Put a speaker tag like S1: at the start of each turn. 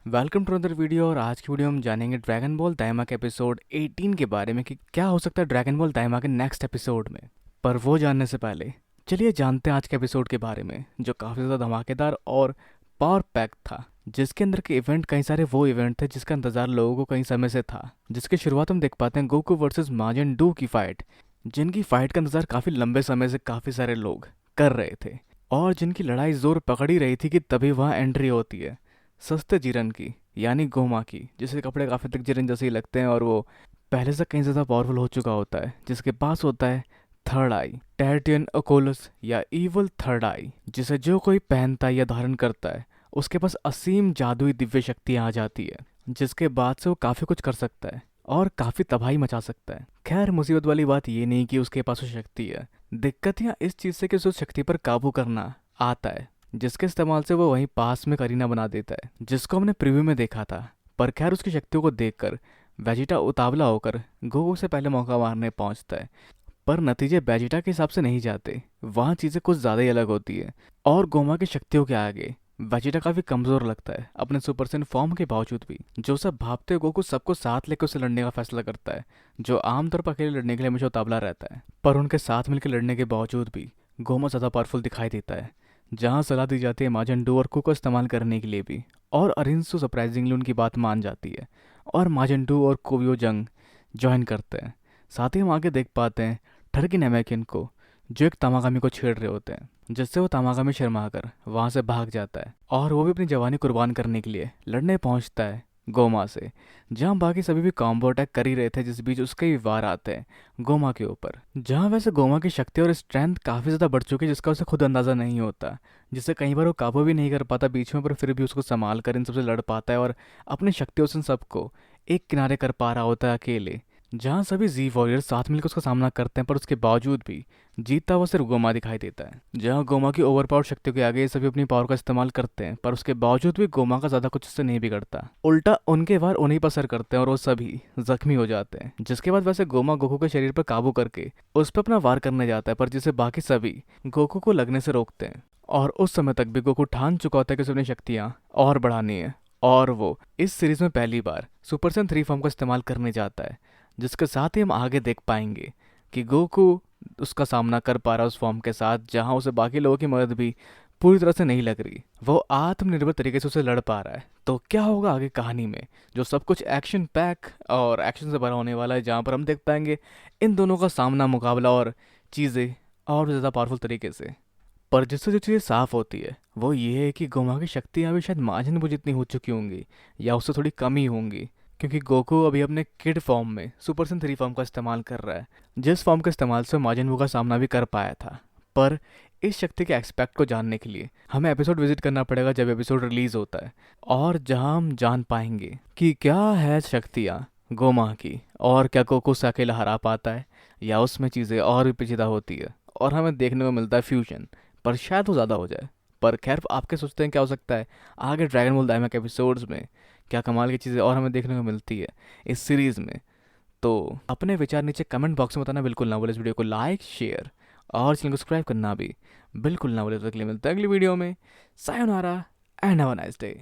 S1: Welcome to other video. और आज की वीडियो हम जानेंगे ड्रैगन बॉल दाइमा के एपिसोड 18 के बारे में कि क्या हो सकता है ड्रैगन बॉल दाइमा के नेक्स्ट एपिसोड में। पर वो जानने से पहले चलिए जानते हैं आज के एपिसोड के बारे में, जो काफ़ी ज़्यादा धमाकेदार और पावर पैक था। जिसके अंदर के इवेंट कई सारे वो इवेंट थे जिसका इंतजार लोगों को कई समय से था। जिसकी शुरुआत हम देख पाते हैं गोकू वर्सेस माजिन डू की फाइट, जिनकी फाइट का इंतजार काफ़ी लंबे समय से काफ़ी सारे लोग कर रहे थे और जिनकी लड़ाई जोर पकड़ ही रही थी कि तभी वहाँ एंट्री होती है सस्ते जिरन की, यानी गोमा की, जिसके कपड़े काफ़ी तक जिरन जैसे ही लगते हैं और वो पहले से कहीं ज़्यादा पावरफुल हो चुका होता है। जिसके पास होता है थर्ड आई, टेरिटियन ओकोलस या इवल थर्ड आई, जिसे जो कोई पहनता है या धारण करता है उसके पास असीम जादुई दिव्य शक्तियाँ आ जाती है, जिसके बाद से वो काफ़ी कुछ कर सकता है और काफ़ी तबाही मचा सकता है। खैर, मुसीबत वाली बात ये नहीं कि उसके पास वो शक्ति है, दिक्कत यहाँ इस चीज़ से कि उस शक्ति पर काबू करना आता है, जिसके इस्तेमाल से वो वहीं पास में करीना बना देता है, जिसको हमने प्रीव्यू में देखा था। पर खैर, उसकी शक्तियों को देखकर वेजिटा उतावला होकर गोकू से पहले मौका मारने पहुंचता है। पर नतीजे वेजिटा के हिसाब से नहीं जाते, वहाँ चीज़ें कुछ ज़्यादा ही अलग होती है और गोमा की शक्तियों के आगे वेजिटा काफ़ी कमज़ोर लगता है अपने सुपरसेन फॉर्म के बावजूद भी। जो सब भापते हुए गोकू सबको साथ लेकर उसे लड़ने का फैसला करता है, जो आमतौर पर अकेले लड़ने के लिए हमेशा उतावला रहता है। पर उनके साथ मिलकर लड़ने के बावजूद भी गोमा ज़्यादा पावरफुल दिखाई देता है। जहाँ सलाह दी जाती है माजन डू और कू को इस्तेमाल करने के लिए भी, और अरिंसु सरप्राइजिंगली उनकी बात मान जाती है और माजन डू और कोवियो जंग ज्वाइन करते हैं। साथ ही हम आगे देख पाते हैं ठरकी नेमेकिन को, जो एक तमागामी को छेड़ रहे होते हैं, जिससे वो तमागामी शर्मा कर वहाँ से भाग जाता है और वो भी अपनी जवानी कुर्बान करने के लिए लड़ने पहुँचता है गोमा से। जहाँ बाकी सभी भी कॉम्बो अटैक कर ही रहे थे, जिस बीच उसके भी वार आते हैं गोमा के ऊपर। जहाँ वैसे गोमा की शक्ति और स्ट्रेंथ काफ़ी ज़्यादा बढ़ चुकी है, जिसका उसे खुद अंदाज़ा नहीं होता, जिससे कई बार वो काबू भी नहीं कर पाता बीच में, पर फिर भी उसको संभाल कर इन सबसे लड़ पाता है और अपनी शक्तियों से इन सबको एक किनारे कर पा रहा होता है अकेले। जहाँ सभी जी वॉरियर्स साथ मिलकर उसका सामना करते हैं, पर उसके बावजूद भी जीतता हुआ सिर्फ गोमा दिखाई देता है। जहाँ गोमा की ओवर पावर शक्तियों के आगे ये सभी अपनी पावर का इस्तेमाल करते हैं, पर उसके बावजूद भी गोमा का ज़्यादा कुछ उससे नहीं बिगड़ता। उल्टा उनके वार उन्हीं पर असर करते हैं और वो सभी जख्मी हो जाते हैं। जिसके बाद वैसे गोमा गोकू के शरीर पर काबू करके उस पर अपना वार करने जाता है, पर जिसे बाकी सभी गोकू को लगने से रोकते हैं। और उस समय तक भी गोकू ठान चुका होता है कि उसे अपनी शक्तियाँ और बढ़ानी है, और वो इस सीरीज में पहली बार सुपर सेन 3 फॉर्म का इस्तेमाल करने जाता है। जिसके साथ ही हम आगे देख पाएंगे कि गोकू उसका सामना कर पा रहा है उस फॉर्म के साथ, जहां उसे बाकी लोगों की मदद भी पूरी तरह से नहीं लग रही। वो आत्मनिर्भर तरीके से उसे लड़ पा रहा है। तो क्या होगा आगे कहानी में, जो सब कुछ एक्शन पैक और एक्शन से भरा होने वाला है, जहाँ पर हम देख पाएंगे इन दोनों का सामना, मुकाबला और चीज़ें और ज़्यादा पावरफुल तरीके से। पर जिससे जो चीज़ें साफ होती है वो ये है कि गोमा की शक्तियाँ अभी शायद माजिन बू जितनी हो चुकी होंगी या उससे थोड़ी कम ही होंगी, क्योंकि गोकू अभी अपने किड फॉर्म में सुपर सेन 3 फॉर्म का इस्तेमाल कर रहा है, जिस फॉर्म के इस्तेमाल से माजिन बू का सामना भी कर पाया था। पर इस शक्ति के एक्सपेक्ट को जानने के लिए हमें एपिसोड विजिट करना पड़ेगा जब एपिसोड रिलीज होता है, और जहां हम जान पाएंगे कि क्या है शक्तियाँ गोमा की और क्या गोकू से अकेला हरा पाता है या उसमें चीज़ें और भी पेचीदा होती है और हमें देखने को मिलता है फ्यूजन। पर शायद वो ज़्यादा हो जाए। पर खैर, आपके सोचते हैं क्या हो सकता है आगे ड्रैगन बॉल दाइमा के एपिसोड्स में, क्या कमाल की चीज़ें और हमें देखने को मिलती है इस सीरीज़ में। तो अपने विचार नीचे कमेंट बॉक्स में बताना बिल्कुल ना भूलें। इस वीडियो को लाइक, शेयर और चैनल को सब्सक्राइब करना भी बिल्कुल ना भूलें। तो अगले मिलते हैं अगली वीडियो में। Sayonara and have a nice day.